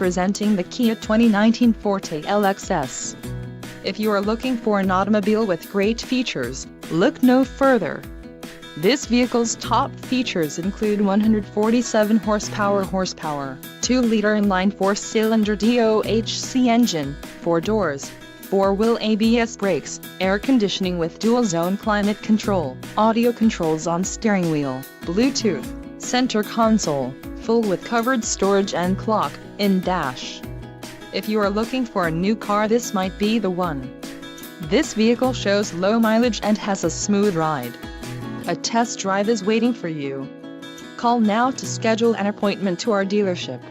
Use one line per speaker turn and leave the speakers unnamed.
Presenting the Kia 2019 Forte LXS. If you are looking for an automobile with great features, look no further. This vehicle's top features include 147 horsepower, 2-liter inline 4-cylinder DOHC engine, 4 doors, 4-wheel ABS brakes, air conditioning with dual-zone climate control, audio controls on steering wheel, Bluetooth, center console, full with covered storage and clock in dash. If you are looking for a new car, this might be the one. This vehicle shows low mileage and has a smooth ride. A test drive is waiting for you. Call now to schedule an appointment to our dealership.